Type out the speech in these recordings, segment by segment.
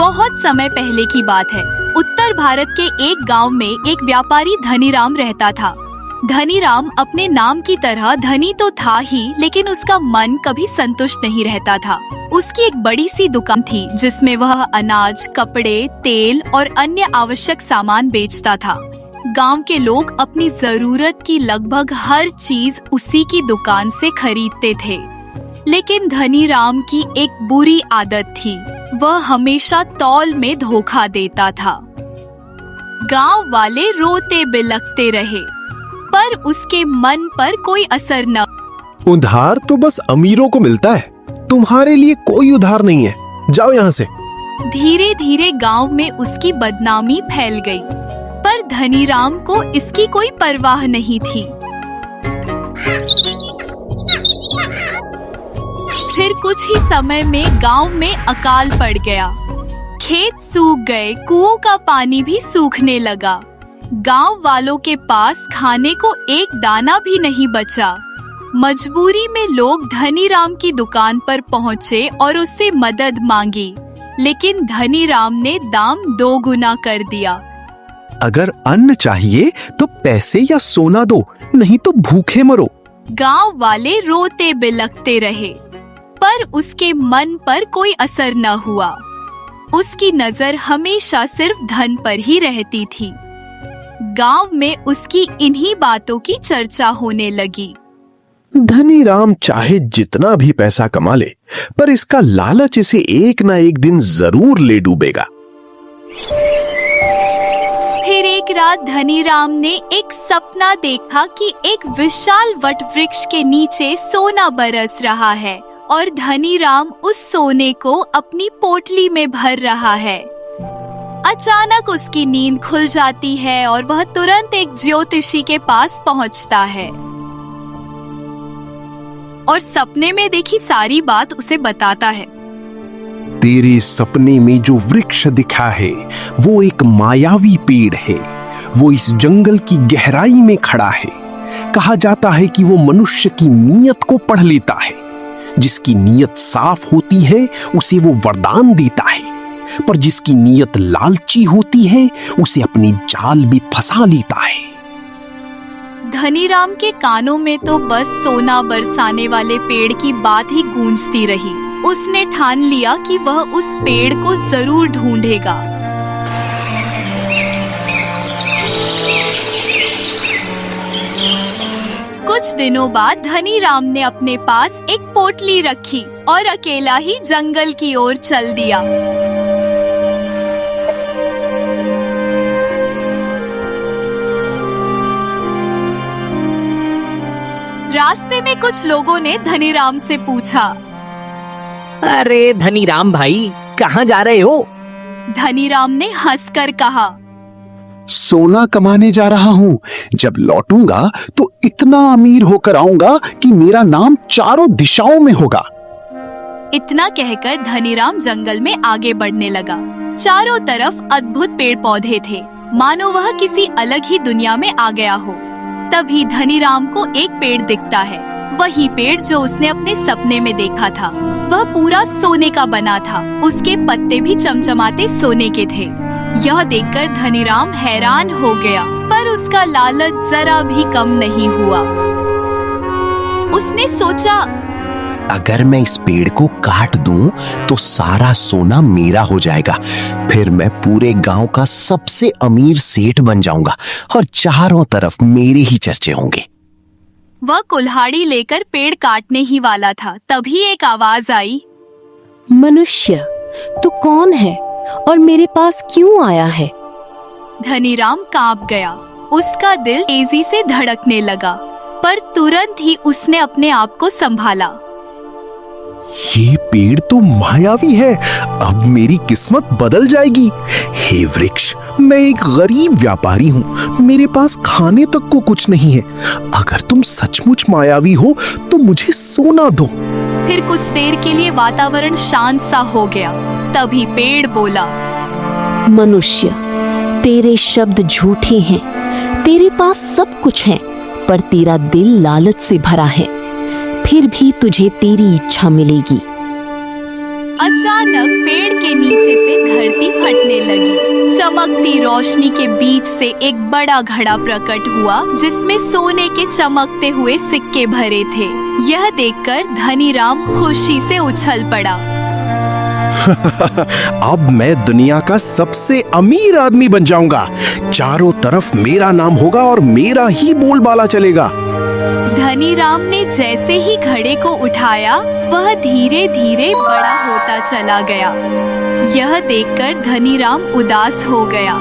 बहुत समय पहले की बात है। उत्तर भारत के एक गांव में एक व्यापारी धनीराम रहता था। धनीराम अपने नाम की तरह धनी तो था ही, लेकिन उसका मन कभी संतुष्ट नहीं रहता था। उसकी एक बड़ी सी दुकान थी जिसमें वह अनाज, कपड़े, तेल और अन्य आवश्यक सामान बेचता था। गांव के लोग अपनी जरूरत की लगभग हर चीज उसी की दुकान से खरीदते थे। लेकिन धनीराम की एक बुरी आदत थी, वह हमेशा तौल में धोखा देता था। गांव वाले रोते बिलखते रहे, पर उसके मन पर कोई असर न। उधार तो बस अमीरों को मिलता है, तुम्हारे लिए कोई उधार नहीं है, जाओ यहाँ से। धीरे धीरे गांव में उसकी बदनामी फैल गई, पर धनीराम को इसकी कोई परवाह नहीं थी। फिर कुछ ही समय में गांव में अकाल पड़ गया। खेत सूख गए, कुओं का पानी भी सूखने लगा। गांव वालों के पास खाने को एक दाना भी नहीं बचा। मजबूरी में लोग धनीराम की दुकान पर पहुँचे और उससे मदद मांगी, लेकिन धनीराम ने दाम 2 गुना कर दिया। अगर अन्न चाहिए तो पैसे या सोना दो, नहीं तो भूखे मरो। गांव वाले रोते बिलखते रहे, पर उसके मन पर कोई असर न हुआ। उसकी नजर हमेशा सिर्फ धन पर ही रहती थी। गांव में उसकी इन्हीं बातों की चर्चा होने लगी। धनीराम चाहे जितना भी पैसा कमा ले, पर इसका लालच इसे एक ना एक दिन जरूर ले डूबेगा। फिर एक रात धनीराम ने एक सपना देखा कि एक विशाल वट वृक्ष के नीचे सोना बरस रहा है और धनीराम उस सोने को अपनी पोटली में भर रहा है। अचानक उसकी नींद खुल जाती है और वह तुरंत एक ज्योतिषी के पास पहुंचता है और सपने में देखी सारी बात उसे बताता है। तेरे सपने में जो वृक्ष दिखा है वो एक मायावी पेड़ है। वो इस जंगल की गहराई में खड़ा है। कहा जाता है कि वो मनुष्य की नीयत को पढ़ लेता है। जिसकी नीयत साफ होती है उसे वो वरदान देता है, पर जिसकी नीयत लालची होती है उसे अपनी जाल में फंसा लेता है। धनीराम के कानों में तो बस सोना बरसाने वाले पेड़ की बात ही गूंजती रही। उसने ठान लिया कि वह उस पेड़ को जरूर ढूंढेगा। कुछ दिनों बाद धनीराम ने अपने पास एक पोटली रखी और अकेला ही जंगल की ओर चल दिया। रास्ते में कुछ लोगों ने धनीराम से पूछा, अरे धनीराम भाई, कहाँ जा रहे हो? धनीराम ने हंसकर कहा, सोना कमाने जा रहा हूँ। जब लौटूंगा तो इतना अमीर होकर आऊंगा कि मेरा नाम चारों दिशाओं में होगा। इतना कहकर धनीराम जंगल में आगे बढ़ने लगा। चारों तरफ अद्भुत पेड़ पौधे थे, मानो वह किसी अलग ही दुनिया में आ गया हो। तभी धनीराम को एक पेड़ दिखता है, वही पेड़ जो उसने अपने सपने में देखा था। वह पूरा सोने का बना था, उसके पत्ते भी चमचमाते सोने के थे। यह देखकर धनीराम हैरान हो गया, पर उसका लालच जरा भी कम नहीं हुआ। उसने सोचा, अगर मैं इस पेड़ को काट दूं तो सारा सोना मेरा हो जाएगा। फिर मैं पूरे गांव का सबसे अमीर सेठ बन जाऊंगा और चारों तरफ मेरे ही चर्चे होंगे। वह कुल्हाड़ी लेकर पेड़ काटने ही वाला था, तभी एक आवाज आई, मनुष्य, तू कौन है और मेरे पास क्यों आया है? धनीराम कांप गया। उसका दिल तेजी से धड़कने लगा, पर तुरंत ही उसने अपने आप को संभाला। ये पेड़ तो मायावी है, अब मेरी किस्मत बदल जाएगी। हे वृक्ष, मैं एक गरीब व्यापारी हूँ, मेरे पास खाने तक को कुछ नहीं है। अगर तुम सचमुच मायावी हो तो मुझे सोना दो। फिर कुछ देर के लिए वातावरण शांत सा हो गया। तभी पेड़ बोला, मनुष्य, तेरे शब्द झूठे हैं। तेरे पास सब कुछ है, पर तेरा दिल लालच से भरा है। फिर भी तुझे तेरी इच्छा मिलेगी। अचानक पेड़ के नीचे से धरती लगी। चमकती रोशनी के बीच से एक बड़ा घड़ा प्रकट हुआ जिसमें सोने के चमकते हुए सिक्के भरे थे। यह देखकर धनीराम खुशी से उछल पड़ा। अब मैं दुनिया का सबसे अमीर आदमी बन जाऊंगा। चारों तरफ मेरा नाम होगा और मेरा ही बोलबाला चलेगा। धनीराम ने जैसे ही घड़े को उठाया वह धीरे धीरे बड़ा होता चला गया। यह देखकर धनीराम उदास हो गया।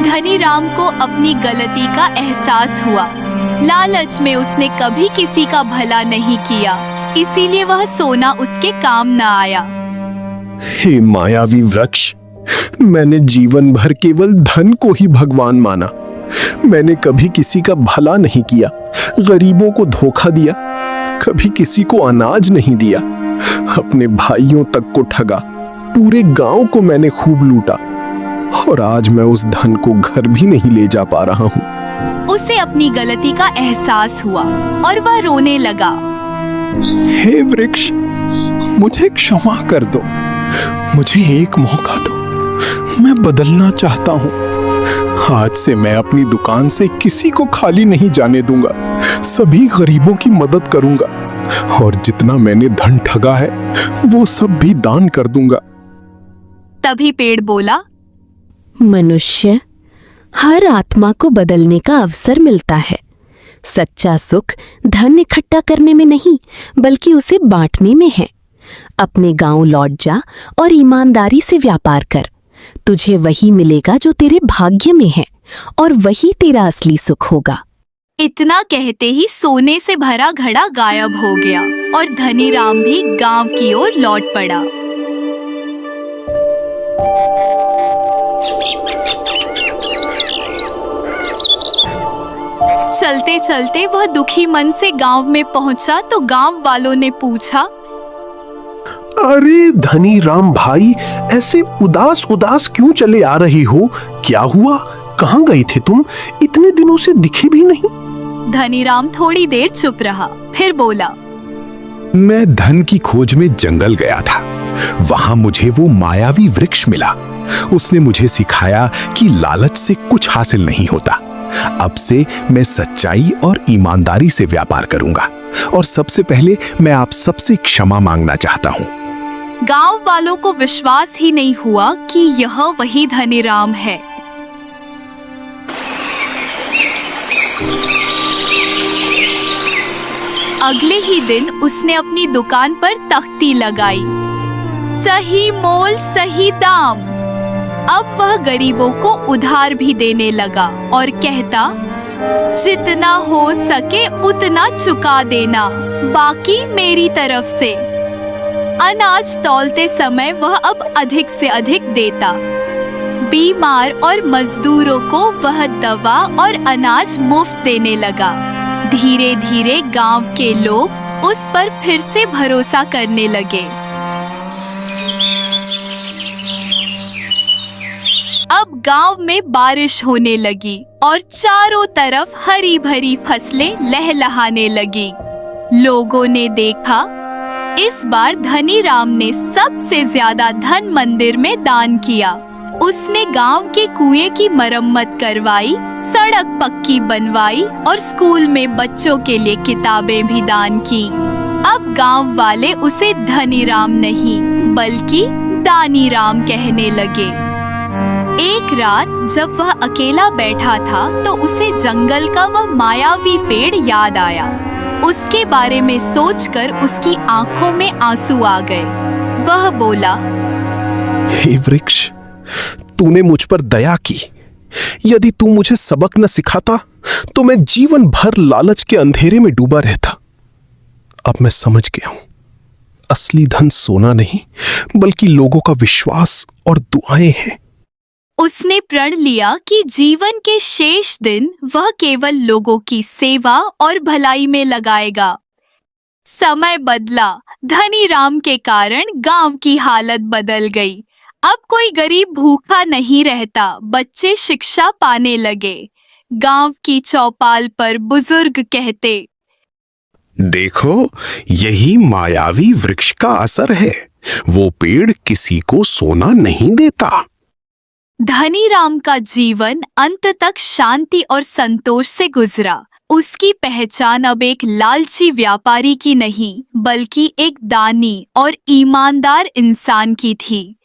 धनीराम को अपनी गलती का एहसास हुआ। लालच में उसने कभी किसी का भला नहीं किया, इसीलिए वह सोना उसके काम न आया। हे मायावी वृक्ष, मैंने जीवन भर केवल धन को ही भगवान माना। मैंने कभी किसी का भला नहीं किया, गरीबों को धोखा दिया, कभी किसी को अनाज नहीं दिया, अपने भाइयों तक को ठगा, पूरे गांव को मैंने खूब लूटा और आज मैं उस धन को घर भी नहीं ले जा पा रहा हूँ। उसे अपनी गलती का एहसास हुआ और वह रोने लगा। हे वृक्ष, मुझे क्षमा कर दो, मुझे एक मौका दो, मैं बदलना चाहता हूँ। आज से मैं अपनी दुकान से किसी को खाली नहीं जाने दूंगा, सभी गरीबों की मदद करूंगा और जितना मैंने धन ठगा है वो सब भी दान कर दूंगा। तभी पेड़ बोला, मनुष्य, हर आत्मा को बदलने का अवसर मिलता है। सच्चा सुख धन इकट्ठा करने में नहीं बल्कि उसे बांटने में है। अपने गांव लौट जा और ईमानदारी से व्यापार कर। तुझे वही मिलेगा जो तेरे भाग्य में है और वही तेरा असली सुख होगा। इतना कहते ही सोने से भरा घड़ा गायब हो गया और धनीराम भी गांव की ओर लौट पड़ा। चलते चलते वह दुखी मन से गांव में पहुंचा तो गांव वालों ने पूछा, अरे धनीराम भाई, ऐसे उदास उदास क्यों चले आ रही हो? क्या हुआ? कहाँ गए थे तुम? इतने दिनों से दिखे भी नहीं। धनीराम थोड़ी देर चुप रहा, फिर बोला, मैं धन की खोज में जंगल गया था। वहां मुझे वो मायावी वृक्ष मिला। उसने मुझे सिखाया कि लालच से कुछ हासिल नहीं होता। अब से मैं सच्चाई और ईमानदारी से व्यापार करूंगा और सबसे पहले मैं आप सबसे क्षमा मांगना चाहता हूँ। गांव वालों को विश्वास ही नहीं हुआ कि यह वही धनीराम है। अगले ही दिन उसने अपनी दुकान पर तख्ती लगाई, सही मोल सही दाम। अब वह गरीबों को उधार भी देने लगा और कहता, जितना हो सके उतना चुका देना, बाकी मेरी तरफ से। अनाज तौलते समय वह अब अधिक से अधिक देता। बीमार और मजदूरों को वह दवा और अनाज मुफ्त देने लगा। धीरे धीरे गांव के लोग उस पर फिर से भरोसा करने लगे। अब गांव में बारिश होने लगी और चारों तरफ हरी भरी फसलें लहलहाने लगी। लोगों ने देखा, इस बार धनीराम ने सबसे ज्यादा धन मंदिर में दान किया। उसने गांव के कुएं की मरम्मत करवाई, सड़क पक्की बनवाई और स्कूल में बच्चों के लिए किताबें भी दान की। अब गांव वाले उसे धनीराम नहीं बल्कि दानीराम कहने लगे। एक रात जब वह अकेला बैठा था तो उसे जंगल का वह मायावी पेड़ याद आया। उसके बारे में सोचकर उसकी आंखों में आंसू आ गए। वह बोला, हे वृक्ष, तूने मुझ पर दया की। यदि तू मुझे सबक न सिखाता तो मैं जीवन भर लालच के अंधेरे में डूबा रहता। अब मैं समझ गया हूं, असली धन सोना नहीं बल्कि लोगों का विश्वास और दुआएं हैं। उसने प्रण लिया कि जीवन के शेष दिन वह केवल लोगों की सेवा और भलाई में लगाएगा। समय बदला। धनीराम के कारण गांव की हालत बदल गई। अब कोई गरीब भूखा नहीं रहता, बच्चे शिक्षा पाने लगे। गांव की चौपाल पर बुजुर्ग कहते, देखो, यही मायावी वृक्ष का असर है। वो पेड़ किसी को सोना नहीं देता। धनीराम का जीवन अंत तक शांति और संतोष से गुजरा। उसकी पहचान अब एक लालची व्यापारी की नहीं, बल्कि एक दानी और ईमानदार इंसान की थी।